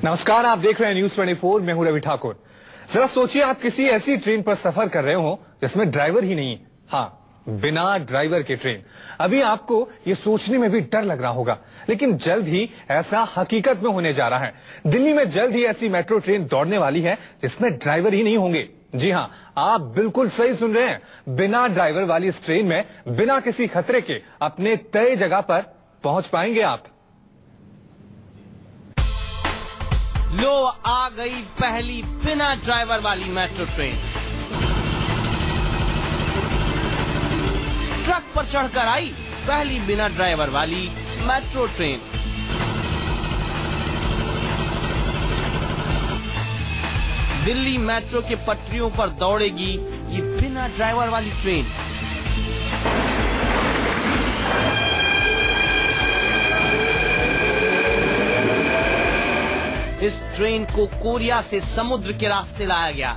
नमस्कार, आप देख रहे हैं न्यूज 24। मैं हूं रवि ठाकुर। जरा सोचिए, आप किसी ऐसी ट्रेन पर सफर कर रहे हो जिसमें ड्राइवर ही नहीं। हाँ, बिना ड्राइवर के ट्रेन। अभी आपको ये सोचने में भी डर लग रहा होगा, लेकिन जल्द ही ऐसा हकीकत में होने जा रहा है। दिल्ली में जल्द ही ऐसी मेट्रो ट्रेन दौड़ने वाली है जिसमें ड्राइवर ही नहीं होंगे। जी हाँ, आप बिल्कुल सही सुन रहे हैं। बिना ड्राइवर वाली इस ट्रेन में बिना किसी खतरे के अपने तय जगह पर पहुंच पाएंगे आप। लो, आ गई पहली बिना ड्राइवर वाली मेट्रो ट्रेन। ट्रक पर चढ़कर आई पहली बिना ड्राइवर वाली मेट्रो ट्रेन। दिल्ली मेट्रो के पटरियों पर दौड़ेगी ये बिना ड्राइवर वाली ट्रेन। इस ट्रेन को कोरिया से समुद्र के रास्ते लाया गया।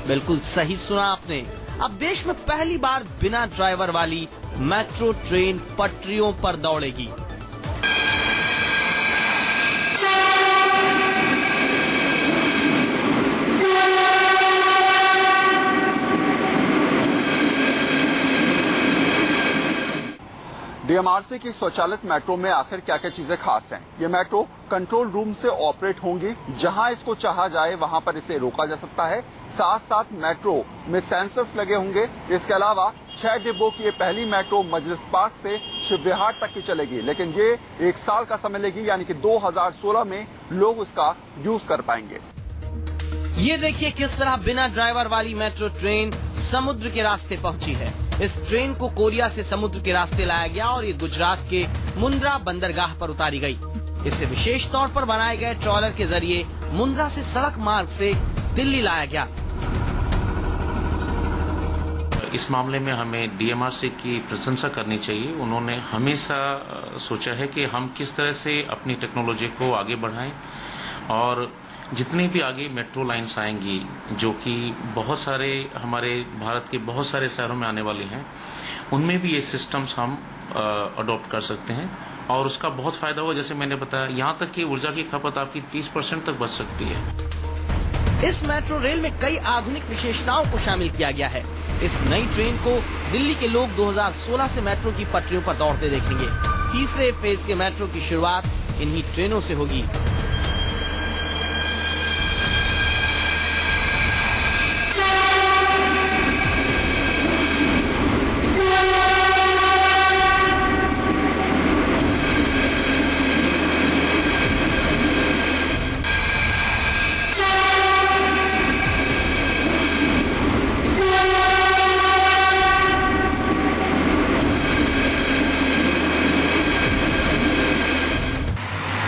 बिल्कुल सही सुना आपने। अब देश में पहली बार बिना ड्राइवर वाली मेट्रो ट्रेन पटरियों पर दौड़ेगी। डीएमआरसी की स्वचालित मेट्रो में आखिर क्या क्या चीजें खास हैं? ये मेट्रो कंट्रोल रूम से ऑपरेट होंगी। जहां इसको चाहा जाए वहां पर इसे रोका जा सकता है। साथ साथ मेट्रो में सेंसर्स लगे होंगे। इसके अलावा 6 डिब्बों की ये पहली मेट्रो मजलिस पार्क से शिव विहार तक की चलेगी, लेकिन ये 1 साल का समय लेगी, यानी कि 2016 में लोग उसका यूज कर पाएंगे। ये देखिए किस तरह बिना ड्राइवर वाली मेट्रो ट्रेन समुद्र के रास्ते पहुंची है। इस ट्रेन को कोरिया से समुद्र के रास्ते लाया गया और ये गुजरात के मुंद्रा बंदरगाह पर उतारी गई। इससे विशेष तौर पर बनाए गए ट्रॉलर के जरिए मुंद्रा से सड़क मार्ग से दिल्ली लाया गया। इस मामले में हमें डीएमआरसी की प्रशंसा करनी चाहिए। उन्होंने हमेशा सोचा है कि हम किस तरह से अपनी टेक्नोलॉजी को आगे बढ़ाएं, और जितने भी आगे मेट्रो लाइन्स आएंगी, जो कि बहुत सारे हमारे भारत के बहुत सारे शहरों में आने वाली हैं, उनमें भी ये सिस्टम्स हम अडॉप्ट कर सकते हैं और उसका बहुत फायदा होगा। जैसे मैंने बताया, यहाँ तक कि ऊर्जा की खपत आपकी 30% तक बच सकती है। इस मेट्रो रेल में कई आधुनिक विशेषताओं को शामिल किया गया है। इस नई ट्रेन को दिल्ली के लोग 2016 से मेट्रो की पटरियों पर दौड़ते देखेंगे। तीसरे फेज के मेट्रो की शुरुआत इन्हीं ट्रेनों से होगी।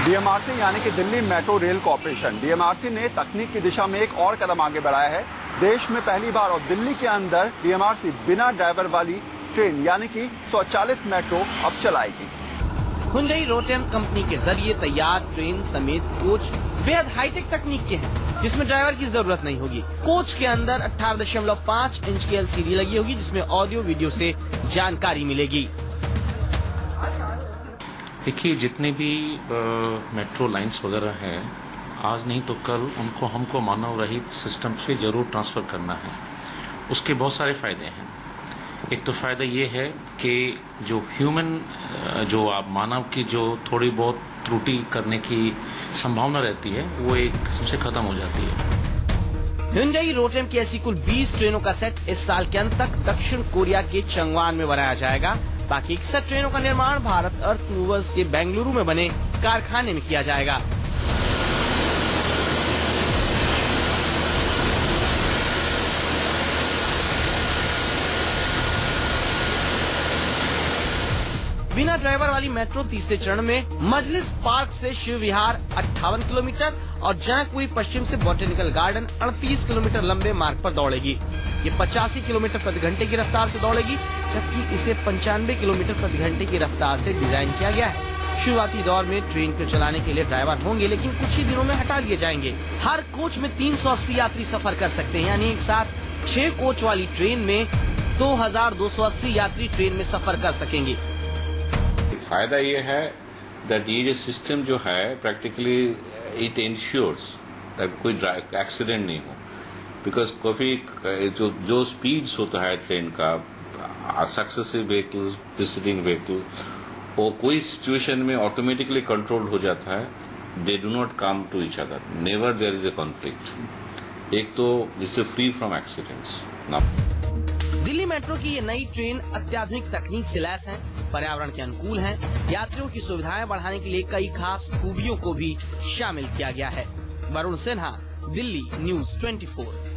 डीएमआरसी यानी कि Delhi metro rail corporation, DMRC ने तकनीक की दिशा में एक और कदम आगे बढ़ाया है। देश में पहली बार और दिल्ली के अंदर डीएमआरसी बिना ड्राइवर वाली ट्रेन यानी कि स्वचालित मेट्रो अब चलाएगी। हुंडई रोटेम कंपनी के जरिए तैयार ट्रेन समेत कोच बेहद हाईटेक तकनीक के हैं, जिसमें ड्राइवर की जरूरत नहीं होगी। कोच के अंदर 18.5 इंच की एलसीडी लगी होगी, जिसमें ऑडियो वीडियो से जानकारी मिलेगी। देखिए, जितने भी मेट्रो लाइंस वगैरह हैं, आज नहीं तो कल उनको हमको मानव रहित सिस्टम से जरूर ट्रांसफर करना है। उसके बहुत सारे फायदे हैं। एक तो फायदा ये है कि जो ह्यूमन, जो आप मानव की जो थोड़ी बहुत त्रुटि करने की संभावना रहती है, वो एक सबसे खत्म हो जाती है। हुंडई रोटेम की ऐसी कुल 20 ट्रेनों का सेट इस साल के अंत तक दक्षिण कोरिया के चंगवान में बनाया जाएगा। बाकी 61 ट्रेनों का निर्माण भारत अर्थ मूवर्स के बेंगलुरु में बने कारखाने में किया जाएगा। बिना ड्राइवर वाली मेट्रो तीसरे चरण में मजलिस पार्क से शिव विहार 58 किलोमीटर और जनकपुरी पश्चिम से बॉटेनिकल गार्डन 38 किलोमीटर लंबे मार्ग पर दौड़ेगी। ये 85 किलोमीटर प्रति घंटे की रफ्तार से दौड़ेगी, जबकि इसे 95 किलोमीटर प्रति घंटे की रफ्तार से डिजाइन किया गया है। शुरुआती दौर में ट्रेन को चलाने के लिए ड्राइवर होंगे, लेकिन कुछ ही दिनों में हटा लिए जाएंगे। हर कोच में 380 यात्री सफर कर सकते हैं, यानी एक साथ 6 कोच वाली ट्रेन में 2280 यात्री ट्रेन में सफर कर सकेंगे। फायदा ये है दैट ये जो सिस्टम जो है प्रैक्टिकली इट इंश्योर्स दैट कोई एक्सीडेंट नहीं हो, बिकॉज काफी जो स्पीड्स होता है ट्रेन का, सक्सेसिव व्हीकल, प्रीसीडिंग व्हीकल, वो कोई सिचुएशन में ऑटोमेटिकली कंट्रोल हो जाता है। They do not come to each other, never there is a conflict. एक तो इससे free from accidents. Delhi metro की ये नई ट्रेन अत्याधुनिक तकनीक से लैस है, पर्यावरण के अनुकूल है। यात्रियों की सुविधाएं बढ़ाने के लिए कई खास खूबियों को भी शामिल किया गया है। वरुण सिन्हा, दिल्ली न्यूज़ 24।